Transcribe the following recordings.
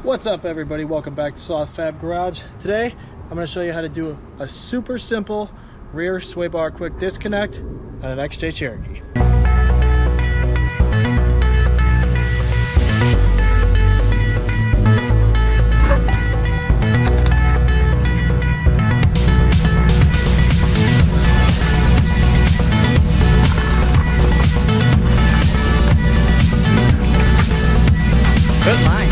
What's up, everybody? Welcome back to Soft Fab Garage. Today I'm going to show you how to do a super simple rear sway bar quick disconnect on an XJ Cherokee. Good line.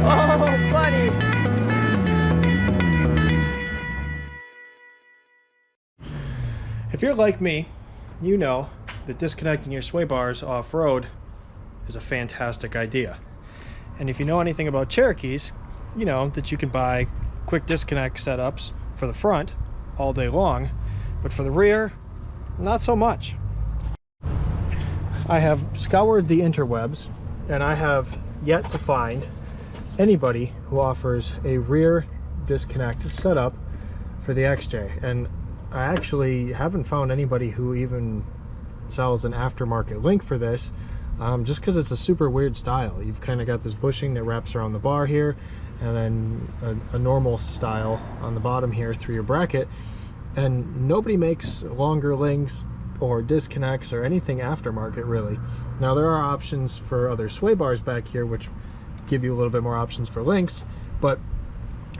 Oh, buddy. If you're like me, you know that disconnecting your sway bars off-road is a fantastic idea. And if you know anything about Cherokees, you know that you can buy quick disconnect setups for the front all day long, but for the rear, not so much. I have scoured the interwebs and I have yet to find anybody who offers a rear disconnect setup for the XJ, and I actually haven't found anybody who even sells an aftermarket link for this, just because it's a super weird style. You've kind of got this bushing that wraps around the bar here, and then a normal style on the bottom here through your bracket, and nobody makes longer links or disconnects or anything aftermarket really. Now there are options for other sway bars back here which give you a little bit more options for links, but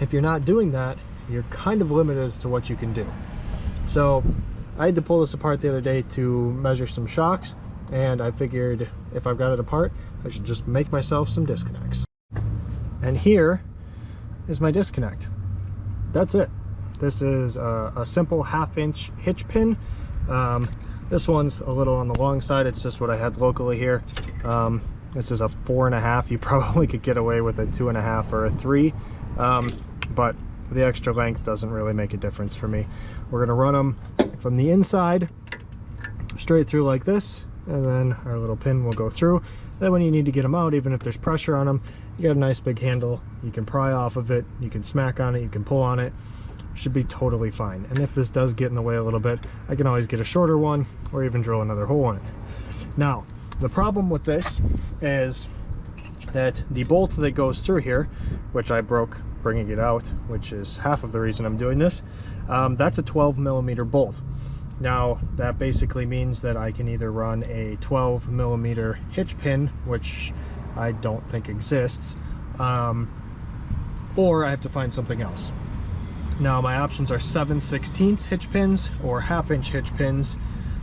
if you're not doing that, you're kind of limited as to what you can do. So I had to pull this apart the other day to measure some shocks, and I figured if I've got it apart, I should just make myself some disconnects. And here is my disconnect. That's it. This is a simple 1/2 inch hitch pin. This one's a little on the long side. It's just what I had locally here. This is a 4.5. You probably could get away with a 2.5 or a 3, but the extra length doesn't really make a difference for me. We're gonna run them from the inside straight through like this, and then our little pin will go through. Then when you need to get them out, even if there's pressure on them, you got a nice big handle. You can pry off of it, you can smack on it, you can pull on it. Should be totally fine. And if this does get in the way a little bit, I can always get a shorter one or even drill another hole in it. Now, the problem with this is that the bolt that goes through here, which I broke bringing it out, which is half of the reason I'm doing this, that's a 12mm bolt. Now that basically means that I can either run a 12mm hitch pin, which I don't think exists, or I have to find something else. Now my options are 7/16 hitch pins or 1/2 inch hitch pins.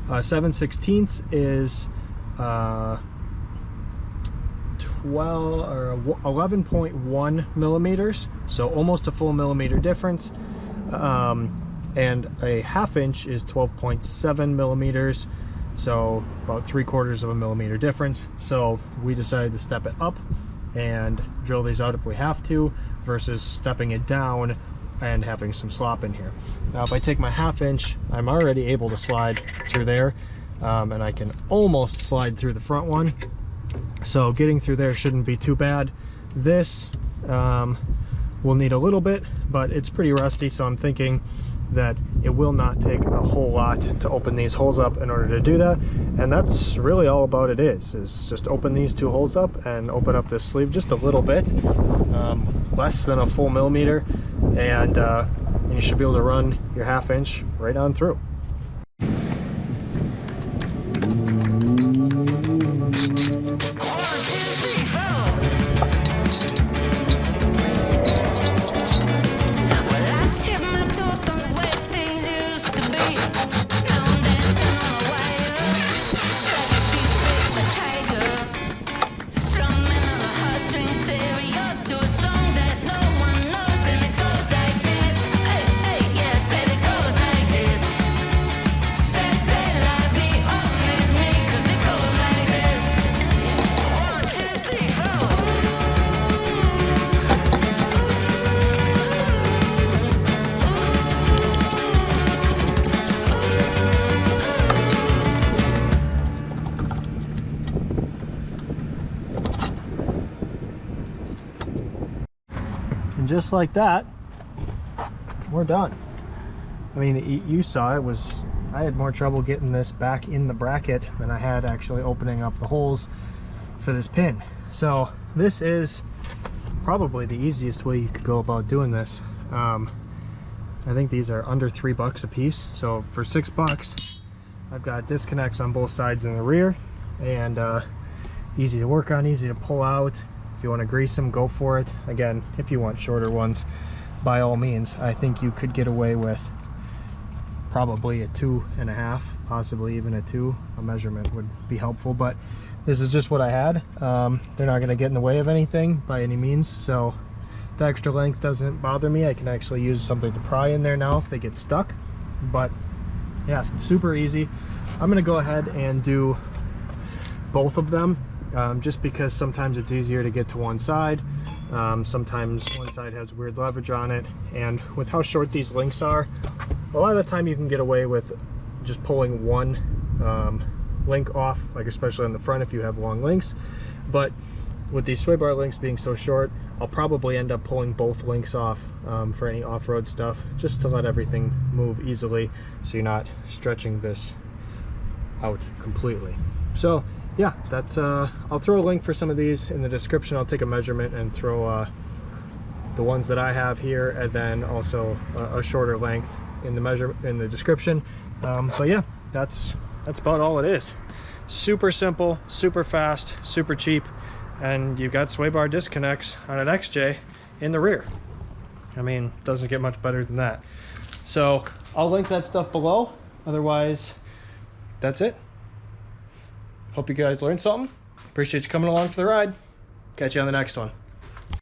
7/16 is 11.1 millimeters, so almost a full millimeter difference. And a 1/2 inch is 12.7 millimeters, so about 3/4 of a millimeter difference. So we decided to step it up and drill these out if we have to, versus stepping it down and having some slop in here. Now if I take my 1/2 inch, I'm already able to slide through there, and I can almost slide through the front one, so getting through there shouldn't be too bad. This will need a little bit, but it's pretty rusty, so I'm thinking that it will not take a whole lot to open these holes up in order to do that. And that's really all about it is just open these 2 holes up and open up this sleeve just a little bit, less than a full millimeter, and you should be able to run your 1/2 inch right on through. And just like that, we're done. I mean, you saw it was, I had more trouble getting this back in the bracket than I had actually opening up the holes for this pin. So this is probably the easiest way you could go about doing this. I think these are under $3 a piece. So for $6, I've got disconnects on both sides in the rear, and easy to work on, easy to pull out. If you want to grease them, go for it. Again, if you want shorter ones, by all means. I think you could get away with probably a 2.5, possibly even a 2. A measurement would be helpful, but this is just what I had. They're not going to get in the way of anything by any means, so the extra length doesn't bother me. I can actually use something to pry in there now if they get stuck. But yeah, super easy. I'm going to go ahead and do both of them, just because sometimes it's easier to get to one side. Sometimes one side has weird leverage on it, and with how short these links are, a lot of the time you can get away with just pulling one link off, like especially on the front if you have long links. But with these sway bar links being so short, I'll probably end up pulling both links off for any off-road stuff, just to let everything move easily so you're not stretching this out completely. So yeah, that's I'll throw a link for some of these in the description. I'll take a measurement and throw the ones that I have here, and then also a shorter length in the description. But yeah, that's about all it is. Super simple, super fast, super cheap, and you've got sway bar disconnects on an XJ in the rear. I mean, doesn't get much better than that. So I'll link that stuff below. Otherwise, that's it. Hope you guys learned something. Appreciate you coming along for the ride. Catch you on the next one.